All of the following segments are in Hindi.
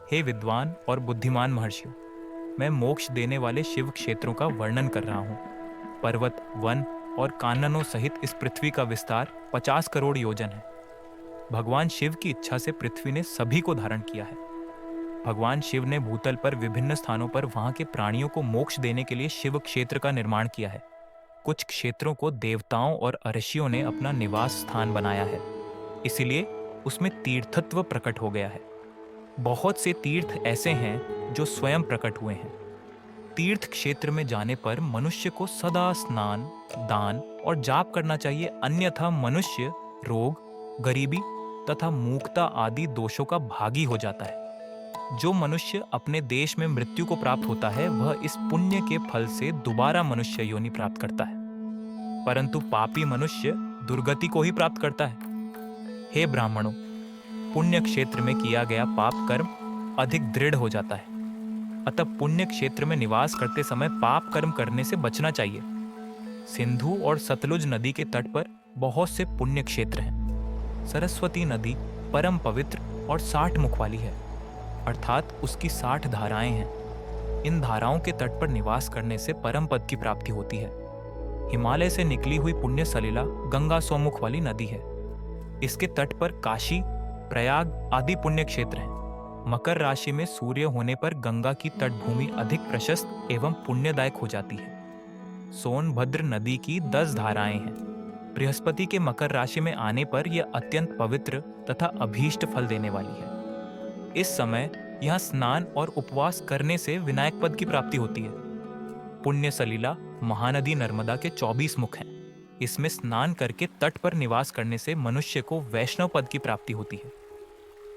हे विद्वान और बुद्धिमान महर्षियों, मैं मोक्ष देने वाले शिव क्षेत्रों का वर्णन कर रहा हूँ। पर्वत, वन और काननों सहित इस पृथ्वी का विस्तार 50 करोड़ योजन है। भगवान शिव की इच्छा से पृथ्वी ने सभी को धारण किया है। भगवान शिव ने भूतल पर विभिन्न स्थानों पर वहां के प्राणियों को मोक्ष देने के लिए शिव क्षेत्र का निर्माण किया है। कुछ क्षेत्रों को देवताओं और ऋषियों ने अपना निवास स्थान बनाया है, इसीलिए उसमें तीर्थत्व प्रकट हो गया है। बहुत से तीर्थ ऐसे हैं जो स्वयं प्रकट हुए हैं। तीर्थ क्षेत्र में जाने पर मनुष्य को सदा स्नान, दान और जाप करना चाहिए, अन्यथा मनुष्य रोग, गरीबी तथा मूकता आदि दोषों का भागी हो जाता है। जो मनुष्य अपने देश में मृत्यु को प्राप्त होता है वह इस पुण्य के फल से दोबारा मनुष्य योनि प्राप्त करता है, परंतु पापी मनुष्य दुर्गति को ही प्राप्त करता है। हे ब्राह्मणों, पुण्य क्षेत्र में किया गया पाप कर्म अधिक दृढ़ हो जाता है, अतः पुण्य क्षेत्र में निवास करते समय पाप कर्म करने से बचना चाहिए। सिंधु और सतलुज नदी के तट पर बहुत से पुण्य क्षेत्र हैं। सरस्वती नदी परम पवित्र और 60 मुख वाली है, अर्थात उसकी 60 धाराएं हैं। इन धाराओं के तट पर निवास करने से परम पद की प्राप्ति होती है। हिमालय से निकली हुई पुण्य सलिला गंगा सौमुख वाली नदी है। इसके तट पर काशी, प्रयाग आदि पुण्य क्षेत्र हैं। मकर राशि में सूर्य होने पर गंगा की तटभूमि अधिक प्रशस्त एवं पुण्यदायक हो जाती है। सोनभद्र नदी की 10 धाराएं हैं। बृहस्पति के मकर राशि में आने पर यह अत्यंत पवित्र तथा अभीष्ट फल देने वाली है। इस समय यहाँ स्नान और उपवास करने से विनायक पद की प्राप्ति होती है। पुण्य सलिला महानदी नर्मदा के 24 मुख हैं। इसमें स्नान करके तट पर निवास करने से मनुष्य को वैष्णव पद की प्राप्ति होती है।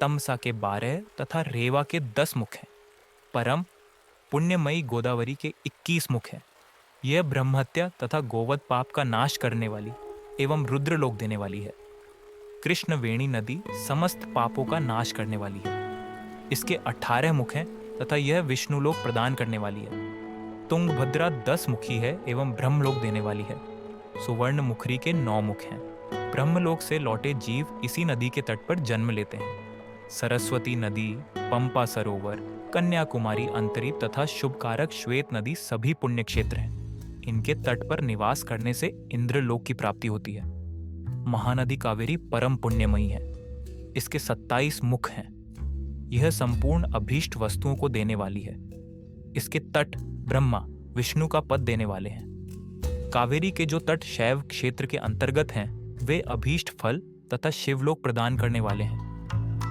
तमसा के 12 तथा रेवा के 10 मुख हैं। परम पुण्यमयी गोदावरी के 21 मुख हैं। यह ब्रह्महत्या तथा गोवध पाप का नाश करने वाली एवं रुद्रलोक देने वाली है। कृष्णवेणी नदी समस्त पापों का नाश करने वाली है। इसके 18 मुख हैं तथा यह विष्णुलोक प्रदान करने वाली है। तुंगभद्रा 10 मुखी है एवं ब्रह्मलोक देने वाली है। सुवर्ण मुखरी के 9 मुख हैं। ब्रह्मलोक से लौटे जीव इसी नदी के तट पर जन्म लेते हैं। सरस्वती नदी, पंपा सरोवर, कन्याकुमारी अंतरीप तथा शुभकारक श्वेत नदी सभी पुण्य क्षेत्र हैं। इनके तट पर निवास करने से इंद्रलोक की प्राप्ति होती है। महानदी कावेरी परम पुण्यमयी है। इसके 27 मुख हैं। यह संपूर्ण अभीष्ट वस्तुओं को देने वाली है। इसके तट ब्रह्मा, विष्णु का पद देने वाले हैं। कावेरी के जो तट शैव क्षेत्र के अंतर्गत हैं वे अभीष्ट फल तथा शिवलोक प्रदान करने वाले हैं।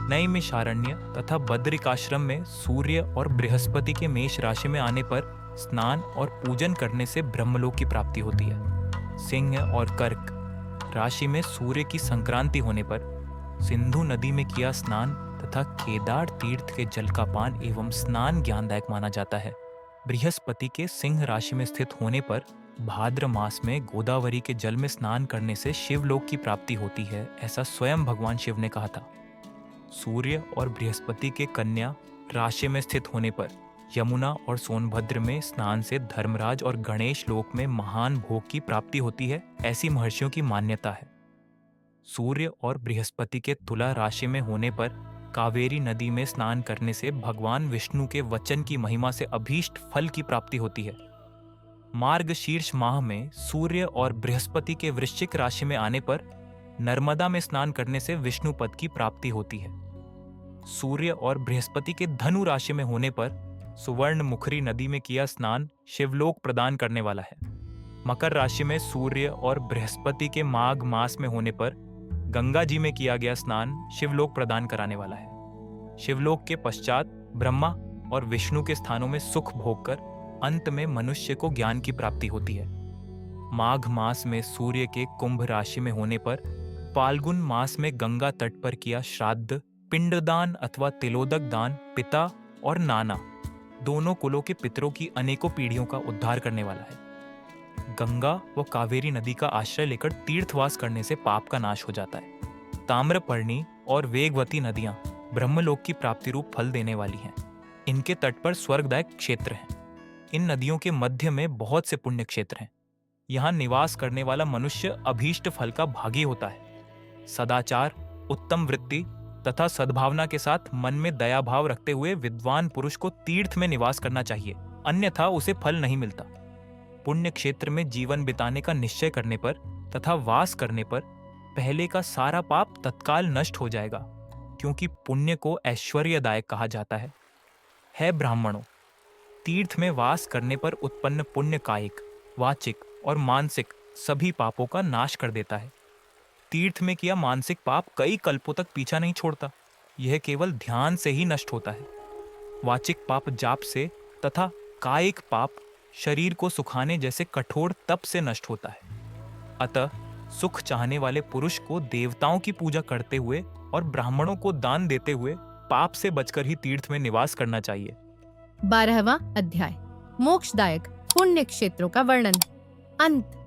नैमिषारण्य तथा बद्रिकाश्रम में सूर्य और बृहस्पति के मेष राशि में आने पर स्नान और पूजन करने से ब्रह्मलोक की प्राप्ति होती है। सिंह और कर्क राशि में सूर्य की संक्रांति होने पर सिंधु नदी में किया स्नान तथा केदार तीर्थ के जल का पान एवं स्नान ज्ञानदायक माना जाता है। बृहस्पति के सिंह राशि में स्थित होने पर भाद्र मास में गोदावरी के जल में स्नान करने से शिवलोक की प्राप्ति होती है, ऐसा स्वयं भगवान शिव ने कहा था। सूर्य और बृहस्पति के कन्या राशि में स्थित होने पर यमुना और सोनभद्र में स्नान से धर्मराज और गणेश लोक में महान भोग की प्राप्ति होती है, ऐसी महर्षियों की मान्यता है। सूर्य और बृहस्पति के तुला राशि में होने पर कावेरी नदी में स्नान करने से भगवान विष्णु के वचन की महिमा से अभीष्ट फल की प्राप्ति होती है। मार्गशीर्ष माह में सूर्य और बृहस्पति के वृश्चिक राशि में आने पर नर्मदा में स्नान करने से विष्णु पद की प्राप्ति होती है। सूर्य और बृहस्पति के धनु राशि में होने पर सुवर्ण मुखरी नदी में किया स्नान शिवलोक प्रदान करने वाला है। मकर राशि में सूर्य और बृहस्पति के माघ मास में होने पर गंगा जी में किया गया स्नान शिवलोक प्रदान कराने वाला है। शिवलोक के पश्चात ब्रह्मा और विष्णु के स्थानों में सुख भोग कर अंत में मनुष्य को ज्ञान की प्राप्ति होती है। माघ मास में सूर्य के कुंभ राशि में होने पर फाल्गुन मास में गंगा तट पर किया श्राद्ध, पिंडदान अथवा तिलोदक दान पिता और नाना दोनों कुलों के पितरों की अनेकों पीढ़ियों का उद्धार करने वाला है। गंगा व कावेरी नदी का आश्रय लेकर तीर्थवास करने से पाप का नाश हो जाता है। ताम्रपर्णी और वेगवती नदियां ब्रह्मलोक की प्राप्ति रूप फल देने वाली हैं। इनके तट पर स्वर्गदायक क्षेत्र हैं। इन नदियों के मध्य में बहुत से पुण्य क्षेत्र हैं। यहाँ निवास करने वाला मनुष्य अभीष्ट फल का भागी होता है। सदाचार, उत्तम वृत्ति तथा सद्भावना के साथ मन में दया भाव रखते हुए विद्वान पुरुष को तीर्थ में निवास करना चाहिए, अन्यथा उसे फल नहीं मिलता। पुण्य क्षेत्र में जीवन बिताने का निश्चय करने पर तथा वास करने पर पहले का सारा पाप तत्काल नष्ट हो जाएगा, क्योंकि पुण्य को ऐश्वर्यदायक कहा जाता है ब्राह्मणों, तीर्थ में वास करने पर उत्पन्न पुण्य कायिक, वाचिक और मानसिक सभी पापों का नाश कर देता है। तीर्थ में किया मानसिक पाप कई कल्पों तक पीछा नहीं छोड़ता, यह केवल ध्यान से ही नष्ट होता है। वाचिक पाप जाप से तथा कायिक पाप शरीर को सुखाने जैसे कठोर तप से नष्ट होता है। अतः सुख चाहने वाले पुरुष को देवताओं की पूजा करते हुए और ब्राह्मणों को दान देते हुए पाप से बचकर ही तीर्थ में निवास करना चाहिए। 12वां अध्याय मोक्षदायक पुण्य क्षेत्रों का वर्णन। अंत।